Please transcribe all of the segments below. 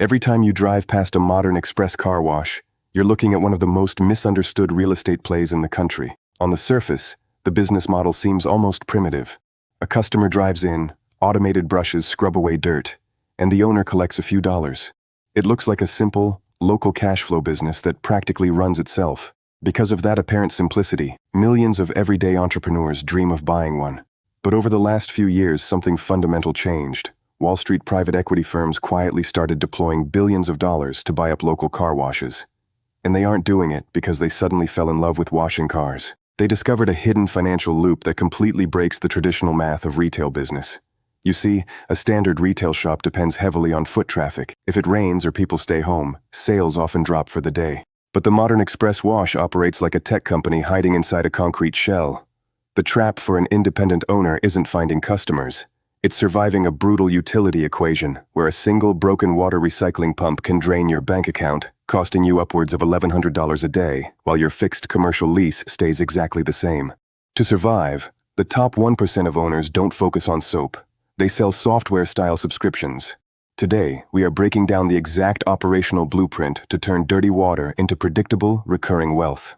Every time you drive past a modern express car wash, you're looking at one of the most misunderstood real estate plays in the country. On the surface, the business model seems almost primitive. A customer drives in, automated brushes scrub away dirt, and the owner collects a few dollars. It looks like a simple, local cash flow business that practically runs itself. Because of that apparent simplicity, millions of everyday entrepreneurs dream of buying one. But over the last few years, something fundamental changed. Wall Street private equity firms quietly started deploying billions of dollars to buy up local car washes. And they aren't doing it because they suddenly fell in love with washing cars. They discovered a hidden financial loop that completely breaks the traditional math of retail business. You see, a standard retail shop depends heavily on foot traffic. If it rains or people stay home, sales often drop for the day. But the modern express wash operates like a tech company hiding inside a concrete shell. The trap for an independent owner isn't finding customers. It's surviving a brutal utility equation where a single broken water recycling pump can drain your bank account, costing you upwards of $1,100 a day, while your fixed commercial lease stays exactly the same. To survive, the top 1% of owners don't focus on soap. They sell software-style subscriptions. Today, we are breaking down the exact operational blueprint to turn dirty water into predictable, recurring wealth.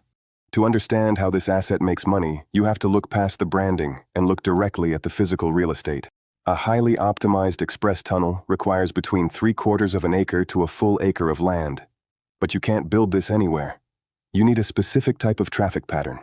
To understand how this asset makes money, you have to look past the branding and look directly at the physical real estate. A highly optimized express tunnel requires between 3/4 of an acre to a full acre of land. But you can't build this anywhere. You need a specific type of traffic pattern.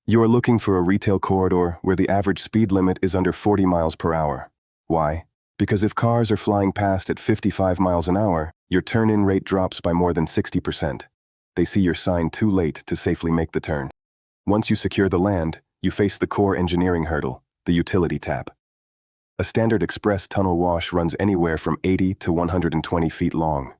You are looking for a retail corridor where the average speed limit is under 40 miles per hour. Why? Because if cars are flying past at 55 miles an hour, your turn-in rate drops by more than 60%. They see your sign too late to safely make the turn. Once you secure the land, you face the core engineering hurdle, the utility tap. A standard express tunnel wash runs anywhere from 80 to 120 feet long.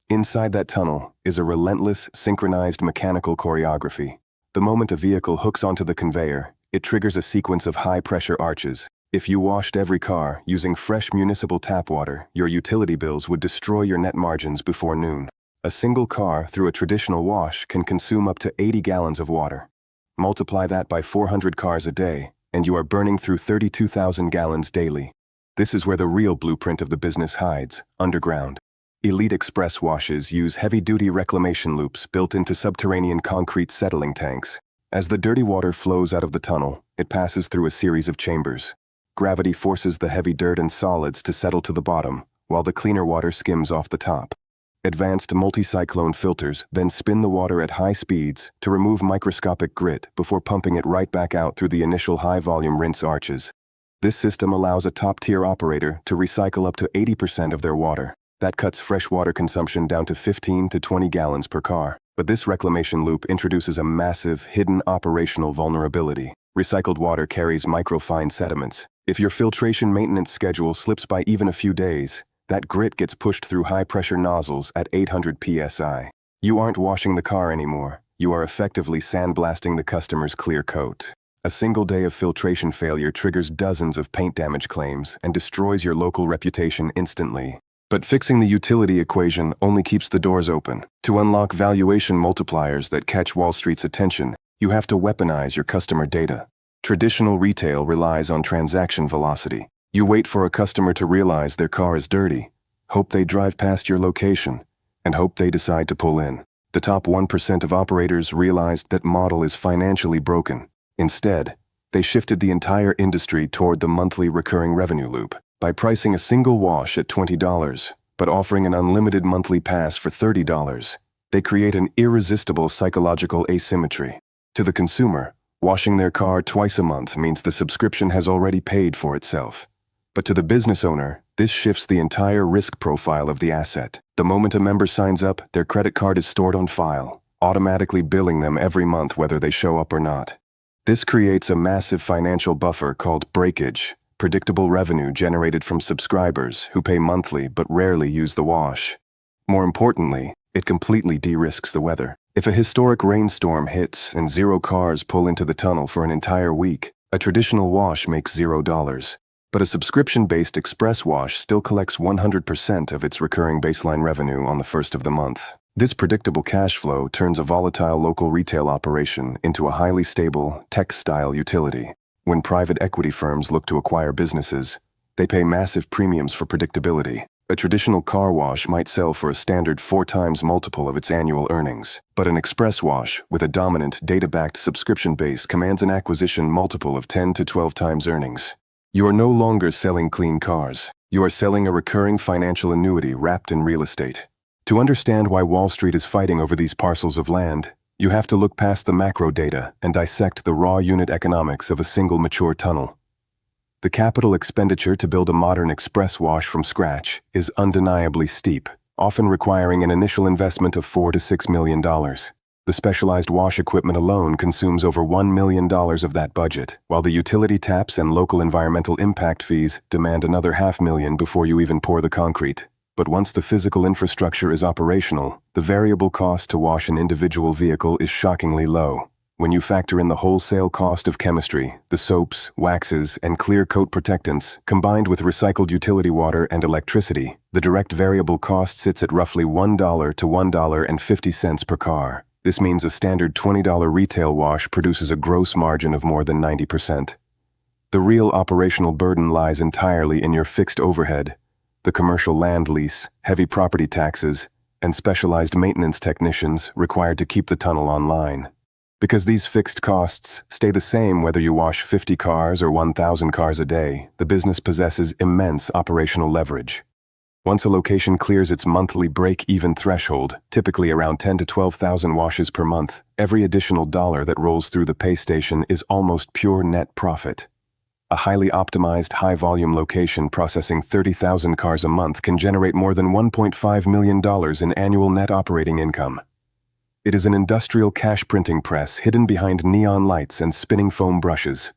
Inside that tunnel is a relentless, synchronized mechanical choreography. The moment a vehicle hooks onto the conveyor, it triggers a sequence of high-pressure arches. If you washed every car using fresh municipal tap water, your utility bills would destroy your net margins before noon. A single car through a traditional wash can consume up to 80 gallons of water. Multiply that by 400 cars a day, and you are burning through 32,000 gallons daily. This is where the real blueprint of the business hides, underground. Elite express washes use heavy-duty reclamation loops built into subterranean concrete settling tanks. As the dirty water flows out of the tunnel, it passes through a series of chambers. Gravity forces the heavy dirt and solids to settle to the bottom, while the cleaner water skims off the top. Advanced multi-cyclone filters then spin the water at high speeds to remove microscopic grit before pumping it right back out through the initial high-volume rinse arches. This system allows a top-tier operator to recycle up to 80% of their water. That cuts freshwater consumption down to 15 to 20 gallons per car. But this reclamation loop introduces a massive, hidden operational vulnerability. Recycled water carries microfine sediments. If your filtration maintenance schedule slips by even a few days, that grit gets pushed through high-pressure nozzles at 800 psi. You aren't washing the car anymore. You are effectively sandblasting the customer's clear coat. A single day of filtration failure triggers dozens of paint damage claims and destroys your local reputation instantly. But fixing the utility equation only keeps the doors open. To unlock valuation multipliers that catch Wall Street's attention, you have to weaponize your customer data. Traditional retail relies on transaction velocity. You wait for a customer to realize their car is dirty, hope they drive past your location, and hope they decide to pull in. The top 1% of operators realized that model is financially broken. Instead, they shifted the entire industry toward the monthly recurring revenue loop. By pricing a single wash at $20, but offering an unlimited monthly pass for $30, they create an irresistible psychological asymmetry. To the consumer, washing their car twice a month means the subscription has already paid for itself. But to the business owner, this shifts the entire risk profile of the asset. The moment a member signs up, their credit card is stored on file, automatically billing them every month whether they show up or not. This creates a massive financial buffer called breakage. Predictable revenue generated from subscribers who pay monthly but rarely use the wash. More importantly, it completely de-risks the weather. If a historic rainstorm hits and 0 cars pull into the tunnel for an entire week, a traditional wash makes $0. But a subscription-based express wash still collects 100% of its recurring baseline revenue on the first of the month. This predictable cash flow turns a volatile local retail operation into a highly stable, tech-style utility. When private equity firms look to acquire businesses, they pay massive premiums for predictability. A traditional car wash might sell for a standard 4 times multiple of its annual earnings, but an express wash with a dominant data-backed subscription base commands an acquisition multiple of 10 to 12 times earnings. You are no longer selling clean cars. You are selling a recurring financial annuity wrapped in real estate. To understand why Wall Street is fighting over these parcels of land, you have to look past the macro data and dissect the raw unit economics of a single mature tunnel. The capital expenditure to build a modern express wash from scratch is undeniably steep, often requiring an initial investment of $4 to $6 million. The specialized wash equipment alone consumes over $1 million of that budget, while the utility taps and local environmental impact fees demand another $500,000 before you even pour the concrete. But once the physical infrastructure is operational, the variable cost to wash an individual vehicle is shockingly low. When you factor in the wholesale cost of chemistry, the soaps, waxes, and clear coat protectants, combined with recycled utility water and electricity, the direct variable cost sits at roughly $1 to $1.50 per car. This means a standard $20 retail wash produces a gross margin of more than 90%. The real operational burden lies entirely in your fixed overhead, the commercial land lease, heavy property taxes, and specialized maintenance technicians required to keep the tunnel online. Because these fixed costs stay the same whether you wash 50 cars or 1,000 cars a day, the business possesses immense operational leverage. Once a location clears its monthly break-even threshold, typically around 10 to 12,000 washes per month, every additional dollar that rolls through the pay station is almost pure net profit. A highly optimized, high-volume location processing 30,000 cars a month can generate more than $1.5 million in annual net operating income. It is an industrial cash printing press hidden behind neon lights and spinning foam brushes.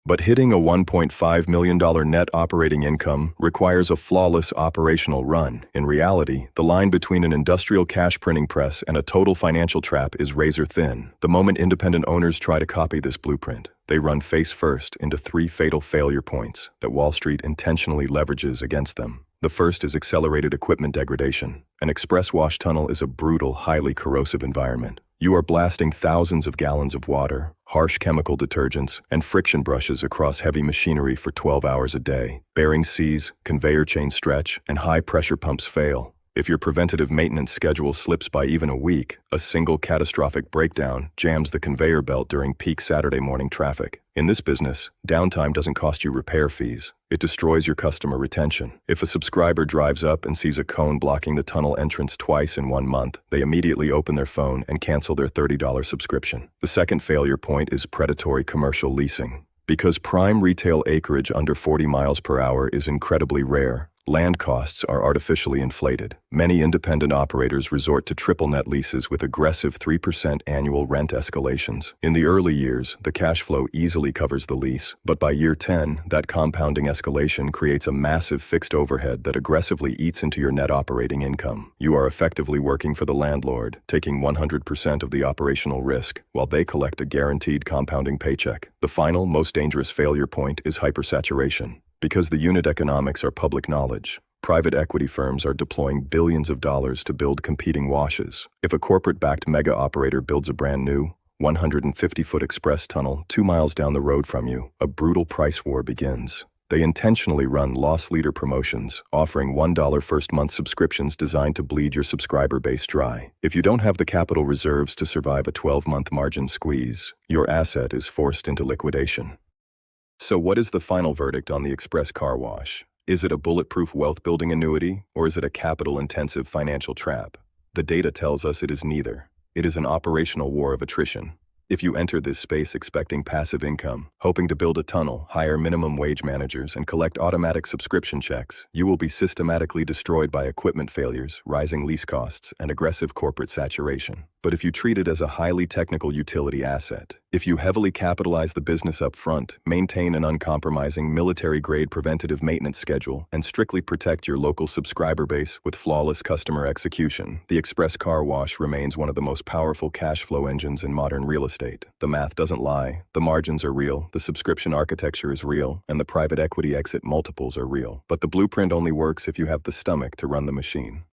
But hitting a $1.5 million net operating income requires a flawless operational run. In reality, the line between an industrial cash printing press and a total financial trap is razor thin. The moment independent owners try to copy this blueprint, they run face first into 3 fatal failure points that Wall Street intentionally leverages against them. The first is accelerated equipment degradation. An express wash tunnel is a brutal, highly corrosive environment. You are blasting thousands of gallons of water, harsh chemical detergents, and friction brushes across heavy machinery for 12 hours a day. Bearings seize, conveyor chains stretch, and high-pressure pumps fail. If your preventative maintenance schedule slips by even a week, a single catastrophic breakdown jams the conveyor belt during peak Saturday morning traffic. In this business, downtime doesn't cost you repair fees. It destroys your customer retention. If a subscriber drives up and sees a cone blocking the tunnel entrance twice in 1 month, they immediately open their phone and cancel their $30 subscription. The second failure point is predatory commercial leasing. Because prime retail acreage under 40 miles per hour is incredibly rare, land costs are artificially inflated. Many independent operators resort to triple net leases with aggressive 3% annual rent escalations. In the early years, the cash flow easily covers the lease, but by year 10, that compounding escalation creates a massive fixed overhead that aggressively eats into your net operating income. You are effectively working for the landlord, taking 100% of the operational risk, while they collect a guaranteed compounding paycheck. The final, most dangerous failure point is hypersaturation. Because the unit economics are public knowledge, private equity firms are deploying billions of dollars to build competing washes. If a corporate-backed mega operator builds a brand new, 150-foot express tunnel 2 miles down the road from you, a brutal price war begins. They intentionally run loss leader promotions, offering $1 first-month subscriptions designed to bleed your subscriber base dry. If you don't have the capital reserves to survive a 12-month margin squeeze, your asset is forced into liquidation. So what is the final verdict on the express car wash? Is it a bulletproof wealth-building annuity, or is it a capital-intensive financial trap? The data tells us it is neither. It is an operational war of attrition. If you enter this space expecting passive income, hoping to build a tunnel, hire minimum wage managers, and collect automatic subscription checks, you will be systematically destroyed by equipment failures, rising lease costs, and aggressive corporate saturation. But if you treat it as a highly technical utility asset, if you heavily capitalize the business up front, maintain an uncompromising military-grade preventative maintenance schedule, and strictly protect your local subscriber base with flawless customer execution, the express car wash remains one of the most powerful cash flow engines in modern real estate. The math doesn't lie, the margins are real, the subscription architecture is real, and the private equity exit multiples are real. But the blueprint only works if you have the stomach to run the machine.